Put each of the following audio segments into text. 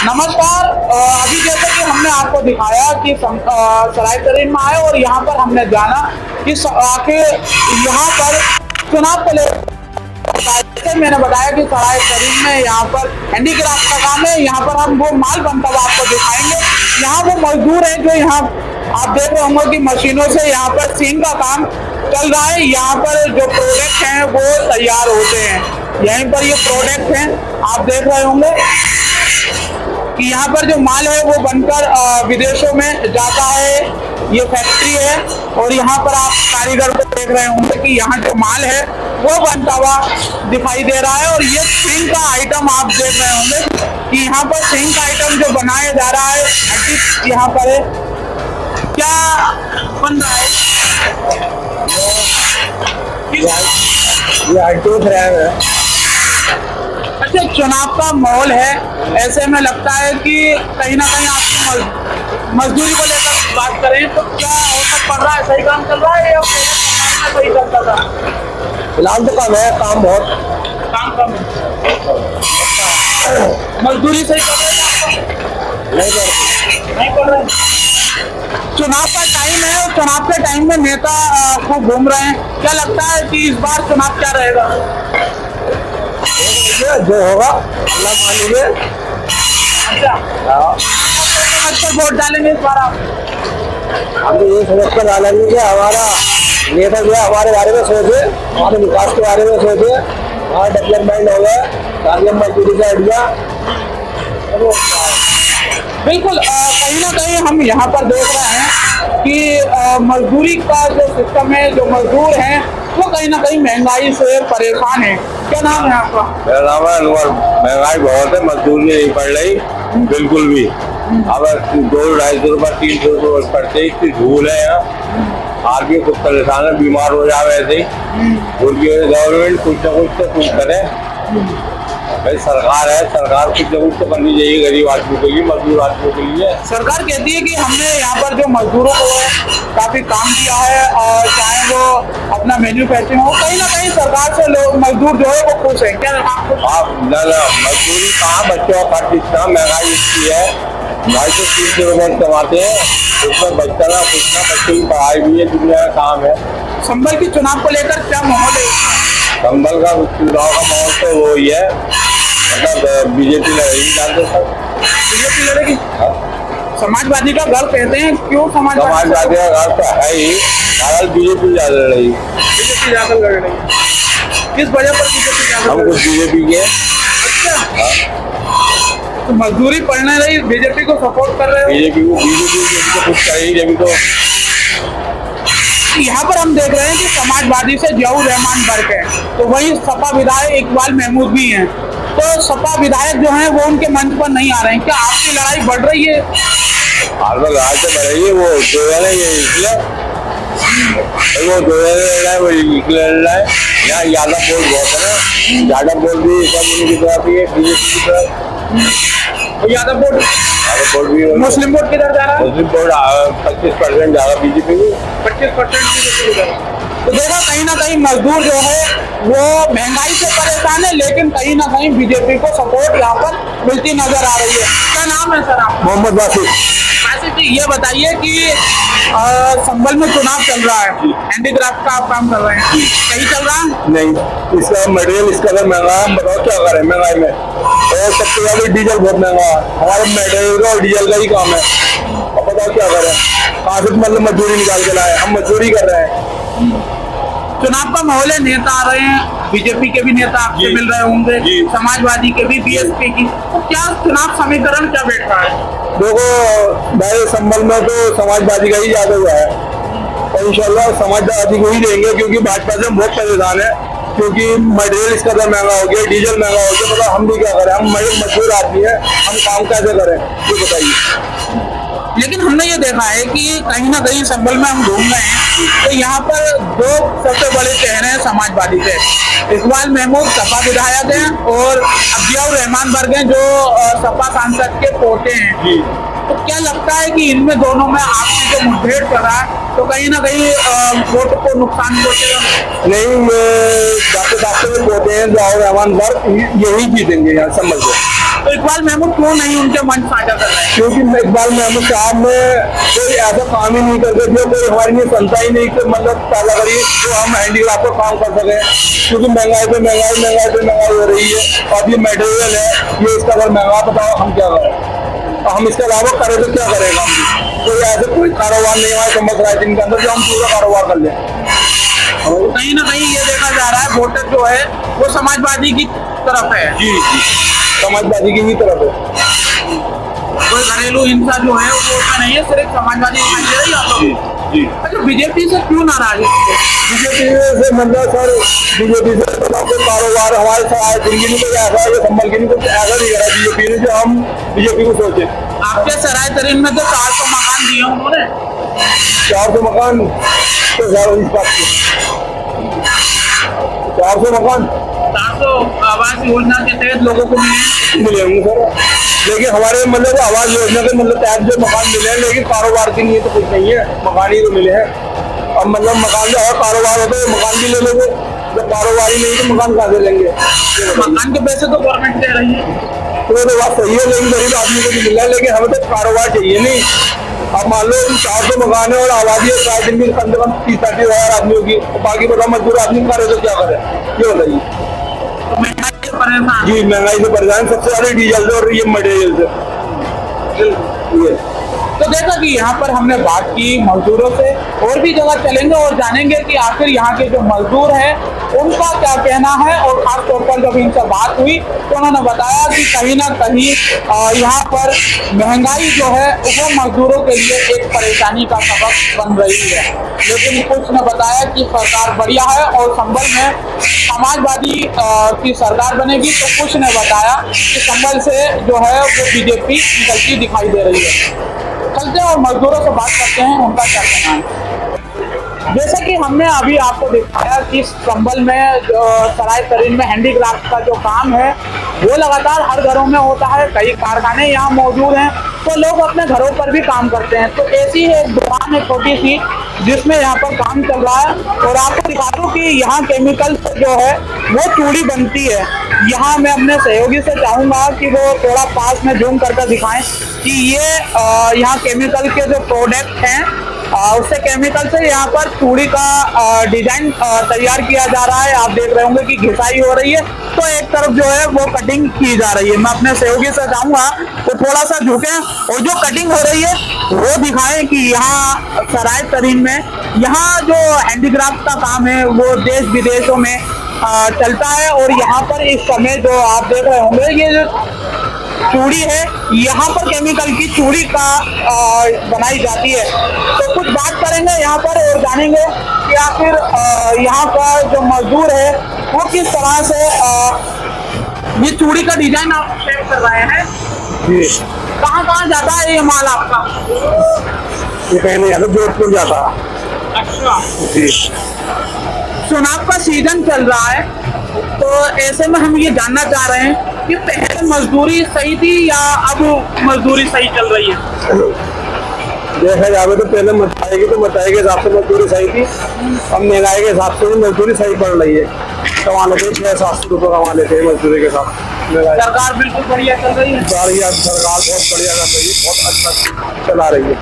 नमस्कार। अभी जैसा कि हमने आपको दिखाया कि सराय तरीन में आए और यहाँ पर हमने जाना कि आखिर यहाँ पर चुनाव को लेकर मैंने बताया कि सराय तरीन में यहाँ पर हैंडीक्राफ्ट का काम है। यहाँ पर हम वो माल बनता हुआ आपको दिखाएंगे। यहाँ वो मजदूर हैं जो यहाँ आप देख रहे होंगे कि मशीनों से यहाँ पर सीन का काम चल रहा है। यहाँ पर जो प्रोडक्ट हैं वो तैयार होते हैं। यहीं पर ये प्रोडक्ट हैं, आप देख रहे होंगे कि यहाँ पर जो माल है वो बनकर विदेशों में जाता है। ये फैक्ट्री है और यहाँ पर आप कारीगर को देख रहे होंगे कि यहाँ जो माल है वो बनता हुआ दिखाई दे रहा है। और ये सिंक का आइटम आप देख रहे होंगे कि यहाँ पर सिंक का आइटम जो बनाया जा रहा है यहाँ पर है। क्या बन रहा है? ये अच्छा, चुनाव का माहौल है, ऐसे में लगता है कि कहीं ना कहीं आपकी मजदूरी को लेकर बात करें तो क्या औसत पड़ रहा है? सही काम चल रहा है या सही चलता था? फिलहाल तो कम है, काम बहुत काम है। मजदूरी सही कर रहे हैं? नहीं कर रहे। चुनाव का टाइम है और चुनाव के टाइम में नेता खूब घूम रहे हैं। क्या लगता है कि इस बार चुनाव क्या रहेगा? जो होगा अल्लाह मानेंगे। अच्छा, वोट डालेंगे इस बार आप? हम तो ये समझ कर डालेंगे कि हमारा नेता जो है हमारे बारे में सोचे, हमारे विकास के बारे में सोचे, हमारा डेवलपमेंट हो गया, ताकि हम मजदूरी से हट गया। बिल्कुल, कहीं ना कहीं हम यहाँ पर देख रहे हैं कि मजदूरी का जो सिस्टम है, जो मजदूर हैं वो कहीं ना कहीं महंगाई से परेशान है। क्या नाम है आपका? मेरा नाम है अनवर। महंगाई बहुत है, मजदूरी नहीं पड़ रही बिल्कुल भी। अब 200-250 रुपये 300 रुपये पड़ते ही धूल है। यहाँ आदमी कुछ परेशान है, बीमार हो जाए ऐसे ही। उनकी गवर्नमेंट कुछ न कुछ तो कुछ करे। भाई सरकार है, सरकार कुछ न कुछ तो करनी चाहिए गरीब आदमी के लिए, मजदूर आदमी के लिए। सरकार कहती है कि हमने यहाँ पर जो मजदूरों को काफी काम किया है और चाहे वो अपना मैन्युफैक्चरिंग हो, कहीं ना कहीं सरकार से लोग मजदूर जो है वो खुश है। क्या आप मजदूरी कहाँ, बच्चों का खर्च इतना, महंगाई इतनी है, 250-300 रुपये कमाते हैं, उसमें बच्चा ना कुछ ना, बच्चे की पढ़ाई भी है, दुनिया का काम है। संभल के चुनाव को लेकर क्या माहौल है? संभल का चुनाव का माहौल तो वो ही है, मतलब बीजेपी लड़ेगी, जानते सब बीजेपी लड़ेगी। समाजवादी का घर कहते हैं, क्यों समाजवादी का घर तो है ही, बीजेपी ज्यादा लड़ेगी। बीजेपी ज्यादा लड़ रही है, किस वजह पर बीजेपी ज्यादा? हम कुछ बीजेपी के। अच्छा, तो मजदूरी पड़ने रही, बीजेपी को सपोर्ट कर रहे हो? बीजेपी को कुछ करेगी जब तो। यहाँ पर हम देख रहे हैं कि समाजवादी से जियाउर रहमान वर्ग है, तो वही सपा विधायक इकबाल महमूद भी हैं। तो सपा विधायक जो हैं वो उनके मंच पर नहीं आ रहे हैं। क्या आपकी लड़ाई बढ़ रही है? लड़ाई तो बढ़ रही है, वो जो है ना ये इसलिए वो जो है वो लड़ रहा है। यहाँ यादव बोर्ड बहुत है ना, यादव बोर्ड भी सब उनकी तरफ ही है, बीजेपी की तरफ। यादव बोर्ड भी, मुस्लिम बोर्ड किधर जा रहा है? मुस्लिम बोर्ड 25% जा रहा है बीजेपी को, 25%। तो देखो, कहीं ना कहीं मजदूर जो है वो महंगाई से परेशान है, लेकिन कहीं ना कहीं बीजेपी को सपोर्ट यहाँ पर मिलती नजर आ रही है। क्या नाम है सर आपका? मोहम्मद वासिफ। वासिफ जी, ये बताइए कि संभल में चुनाव चल रहा है, हैंडीक्राफ्ट का आप काम कर रहे हैं, सही चल रहा है? नहीं, इसका मटेरियल इसका अगर महंगा है, बताओ क्या करें महंगाई में। और सबसे ज्यादा डीजल बहुत महंगा है, हमारे मटेरियल का और डीजल का ही काम है। अब बताओ क्या करें, कहाँ से मतलब मजदूरी निकाल के लाए, हम मजदूरी कर रहे हैं। चुनाव का माहौल है, नेता आ रहे हैं, बीजेपी के भी नेता आपसे मिल रहे होंगे, समाजवादी के भी, बीएसपी की, तो क्या चुनाव समीकरण क्या बैठ रहा है? देखो भाई, संभल में तो समाजवादी का ही ज्यादा हुआ है और इंशाल्लाह समाजवादी को ही देंगे, क्योंकि भाजपा से हम बहुत परेशान है, क्योंकि मटेरियल इसका तो महंगा हो गया, डीजल महंगा हो गया। मतलब हम भी क्या करें, हम मजदूर आदमी है, हम काम कैसे करें ये बताइए। लेकिन हमने ये देखा है कि कहीं ना कहीं संभल में हम घूम रहे हैं तो यहाँ पर दो सबसे बड़े चेहरे हैं समाजवादी के। इकबाल महमूद सपा विधायक हैं और जियाउर रहमान वर्ग हैं जो सपा सांसद के पोते हैं। तो क्या लगता है कि इनमें दोनों में आपसी जो मुठभेड़ कर रहा है तो कहीं ना कहीं वोट को नुकसान पहुंचेगा? नहीं, डॉक्टर पोते हैं जियाउर रहमान वर्ग यही जीतेंगे यहाँ संभल से। तो इकबाल महमूद क्यों नहीं उनके मंच साझा कर रहे हैं? क्योंकि इकबाल महमूद साहब ने कोई ऐसा काम ही नहीं करते जो कोई हमारे लिए संस्था ही नहीं कि मतलब पैदा करी जो हम हैंडीक्राफ्ट को काम कर सके। क्योंकि महंगाई पे महंगाई हो रही है और ये मटेरियल है ये इसका अगर महंगा बताओ हम क्या करें, और हम इसके अलावा करें तो क्या करेगा हम। कोई ऐसे कोई कारोबार नहीं हमारे संबल राइटिंग के अंदर जो हम पूरा कारोबार कर लें। कहीं ना कहीं ये देखा जा रहा है वोटर जो है वो समाजवादी की तरफ है। जी समाजवादी की भी तरफ है। कोई घरेलू हिंसा जो है वो होता नहीं है, सिर्फ समाजवादी दिखाई दे रही है आप लोग। जी अच्छा बीजेपी से क्यों नाराज है? बीजेपी से मतलब सर बीजेपी से कोई कारोबार हमारे साथ जिंदगी में कोई ऐसा है संभल के नहीं कुछ ऐसा नहीं करा बीजेपी ने जो हम बीजेपी को सोचे। आपके सराय तरीन में तो 400 मकान दिए उन्होंने। 400 मकान तो ज्यादा इस बात की 400 मकान 400 आवास योजना के तहत लोगों को मिले होंगे सर, लेकिन हमारे मतलब आवास योजना के मतलब तहत जो मकान मिले हैं, लेकिन कारोबार के लिए तो कुछ नहीं है, मकान ही तो मिले हैं। अब मतलब मकान जो है कारोबार होता है मकान भी ले लेंगे, जब कारोबार ही नहीं तो मकान कहाँ से लेंगे? मकान के पैसे तो गवर्नमेंट दे रही है। तो बात सही है, लेकिन गरीब आदमी को भी मिल रहा है, लेकिन हमें तो कारोबार चाहिए नहीं। अब मान लो 400 मकान है और आबादी है 4 दिन में कम से कम 30-30 हज़ार आदमियों की, बाकी बताओ मजदूर आदमी करे तो क्या करे, ये बताइए। जी महंगाई से परेशान सबसे ज्यादा डीजल से और ये मटेरियल से। तो जैसा कि यहाँ पर हमने बात की मजदूरों से, और भी जगह चलेंगे और जानेंगे कि आखिर यहाँ के जो मजदूर हैं उनका क्या कहना है। और खास तौर पर जब इनसे बात हुई तो उन्होंने बताया कि कहीं ना कहीं यहाँ पर महंगाई जो है वो मजदूरों के लिए एक परेशानी का सबक बन रही है। लेकिन कुछ ने बताया कि सरकार बढ़िया है और संभल में समाजवादी की सरकार बनेगी, तो कुछ ने बताया कि संभल से जो है वो बीजेपी निकलती दिखाई दे रही है। चलते हैं और मजदूरों से बात करते हैं उनका क्या कहना है। जैसा कि हमने अभी आपको दिखाया कि संभल में सराय तरीन में हैंडीक्राफ्ट का जो काम है वो लगातार हर घरों में होता है, कई कारखाने यहाँ मौजूद हैं, तो लोग अपने घरों पर भी काम करते हैं। तो ऐसी एक दुकान है छोटी सी जिसमें यहाँ पर काम चल रहा है, और आपको दिखा दूं कि यहाँ केमिकल जो है वो चूड़ी बनती है। यहाँ मैं अपने सहयोगी से चाहूँगा कि वो थोड़ा पास में जूम करके दिखाएं कि ये यहाँ केमिकल के जो प्रोडक्ट हैं उससे केमिकल से यहाँ पर चूड़ी का डिजाइन तैयार किया जा रहा है। आप देख रहे होंगे कि घिसाई हो रही है, तो एक तरफ जो है वो कटिंग की जा रही है। मैं अपने सहयोगी से चाहूँगा तो थोड़ा सा झुकें और जो कटिंग हो रही है वो दिखाएं कि यहाँ सराय तरीन में यहाँ जो हैंडीक्राफ्ट का काम है वो देश विदेशों में चलता है। और यहाँ पर इस समय जो आप देख रहे होंगे ये जो चूड़ी है यहाँ पर केमिकल की चूड़ी का बनाई जाती है। तो कुछ बात करेंगे यहाँ पर और जानेंगे कि आखिर यहाँ का जो मजदूर है वो किस तरह से ये चूड़ी का डिजाइन आप शेप कर रहे हैं। कहाँ जाता है ये माल आपका? ये कहीं नहीं आता, जोधपुर जाता। अच्छा जी। चुनाव का सीजन चल रहा है, तो ऐसे में हम ये जानना चाह रहे हैं कि पहले मजदूरी सही थी या अब मजदूरी सही चल रही है? देखा जाए तो पहले मचाई के हिसाब से मजदूरी सही थी, अब महंगाई के हिसाब से मजदूरी सही पड़ रही है। कमा लेते 600-700 रुपये कमा लेते हैं मजदूरी के साथ। सरकार बिल्कुल बढ़िया चल रही है। सरकार बहुत बढ़िया कर रही है, बहुत अच्छा चला रही है।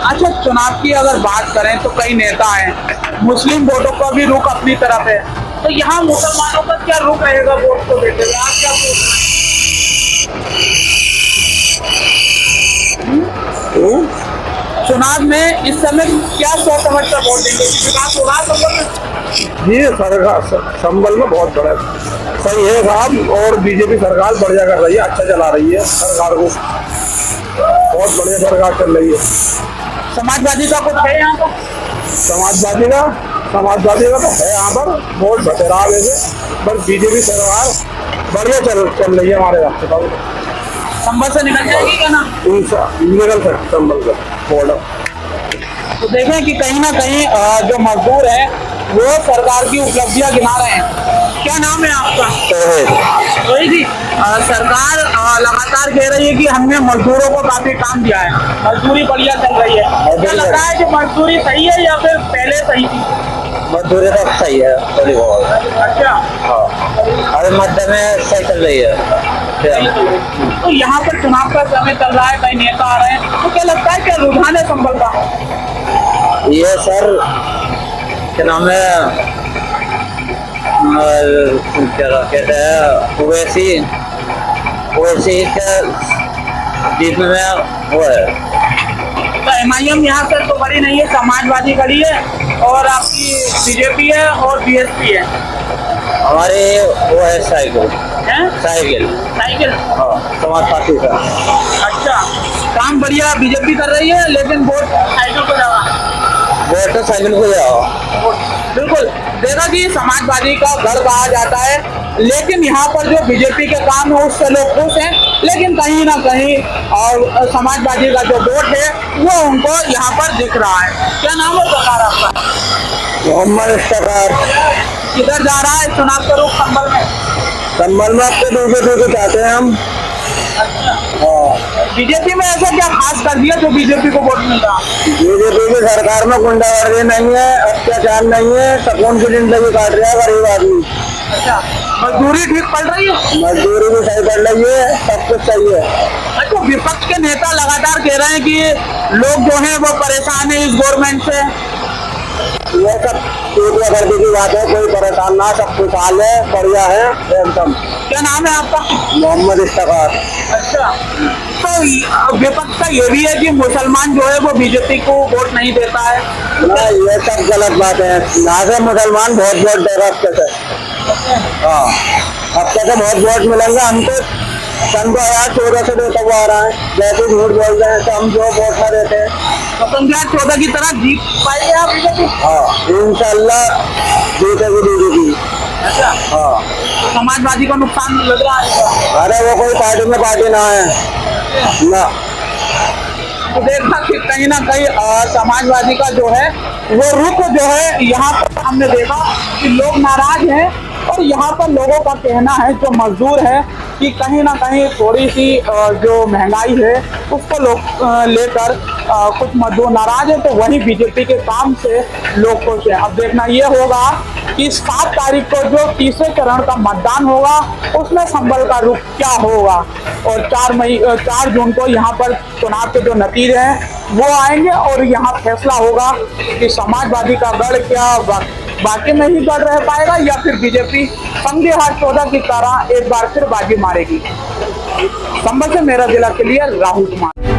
अच्छा चुनाव की अगर बात करें तो कई नेता हैं, मुस्लिम वोटों का भी रुख अपनी तरफ है, तो यहाँ मुसलमानों का क्या रुख रहेगा वोट को देते हुए? आप क्या सोच रहे हैं? चुनाव में इस समय क्या सोच समझ कर वोट देंगे? विकास होगा संभल में? जी सरकार संभल में बहुत बड़ा सही है साहब, और बीजेपी सरकार बढ़िया कर रही है, अच्छा चला रही है सरकार को, बहुत बढ़िया सरकार चल रही है। समाजवादी का कुछ है यहाँ पर? समाजवादी का तो है यहाँ पर वोट बटेरा वैसे, पर बीजेपी सरकार बढ़िया चल रही है हमारे रास्ते पर। संभल से निकल जाएगी क्या ना? निकल सकते संभल का बॉर्डर। तो देखें कि कहीं ना कहीं जो मजदूर है वो सरकार की उपलब्धियां गिना रहे हैं। क्या नाम है आपका? रोहित जी, सरकार लगातार कह रही है कि हमने मजदूरों को काफी काम दिया है, मजदूरी बढ़िया चल रही है, क्या लगता है कि मजदूरी सही है या फिर पहले सही थी? मजदूरी तो सही है थोड़ी बहुत। अच्छा, हाँ, अभी मध्य में सही चल रही है। तो यहाँ पर चुनाव का समय चल रहा है, कई नेता आ रहे हैं, तो क्या लगता है क्या रुझान है संभल का? ये सर क्या नाम है, क्या कहते हैं, ओवैसी के जीतने में वो है। तो MIM यहाँ पर तो बड़ी नहीं है, समाजवादी खड़ी है और आपकी बीजेपी है और BSP है। हमारे वो है साइकिल। साइकिल हाँ, समाज पार्टी का। अच्छा, काम बढ़िया बीजेपी कर रही है, लेकिन वोट साइकिल को जावा। वोट तो साइकिल को जाओ। बिल्कुल, देखा कि समाजवादी का गढ़ कहा जाता है, लेकिन यहाँ पर जो बीजेपी के काम है उससे लोग खुश हैं, लेकिन कहीं ना कहीं और समाजवादी का जो वोट है वो उनको यहाँ पर दिख रहा है। क्या नाम है सरकार आपका? मोहम्मद इफ्तिखार। किधर जा रहा है चुनाव का रुख संभल में? संभल में आपके बीजेपी को चाहते हैं हम। बीजेपी में ऐसा क्या खास कर दिया जो बीजेपी को वोट मिल रहा? बीजेपी की सरकार में गुंडागर्दी नहीं है, अत्याचार नहीं है, सुकून की जिंदगी काट रहा है गरीब आदमी। अच्छा, मजदूरी ठीक पड़ रही है? मजदूरी भी सही पड़ रही है, सब कुछ सही है। अच्छा, विपक्ष के नेता लगातार कह रहे हैं कि लोग जो हैं वो परेशान है इस गवर्नमेंट से। ये सब गुंडागर्दी की बात है, कोई परेशान ना, सब कुछ हाल है, बढ़िया है एकदम। क्या नाम है आपका? मोहम्मद इफ्तिखार। अच्छा, तो विपक्ष का ये भी है कि मुसलमान जो है वो बीजेपी को वोट नहीं देता है। ना, ये सब गलत बात है। यहाँ से मुसलमान बहुत वोट दे रहा है। हाँ, अब तक बहुत वोट मिलेंगे हमको। सन 2014 से देता हुआ आ रहा है, जैसे झूठ बोल रहे हैं तो हम जो वोट ना देते हैं। तो 2014 की तरह जीत पाएगी आप बीजेपी? हाँ, इंशाल्लाह जीतेगी बीजेपी। अच्छा, हाँ, तो समाजवादी को नुकसान लग रहा है? अरे वो कोई पार्टी ना है ना। तो देखा कि कहीं ना कहीं समाजवादी का जो है वो रुख जो है यहाँ पर हमने देखा कि लोग नाराज हैं, और यहाँ पर लोगों का कहना है जो मजदूर है कि कहीं ना कहीं थोड़ी सी जो महंगाई है उसको लोग लेकर कुछ मजदूर नाराज है, तो वही बीजेपी के काम से लोग खुश हैं। अब देखना ये होगा कि 7 तारीख को जो तीसरे चरण का मतदान होगा उसमें संभल का रुख क्या होगा, और 4 जून को यहाँ पर चुनाव के जो नतीजे हैं वो आएंगे और यहाँ फैसला होगा कि समाजवादी का गढ़ क्या बाकी में ही गढ़ रह पाएगा या फिर बीजेपी संग 2014 की तरह एक बार फिर बाजी मारेगी। संभल से मेरा जिला के लिए राहुल कुमार।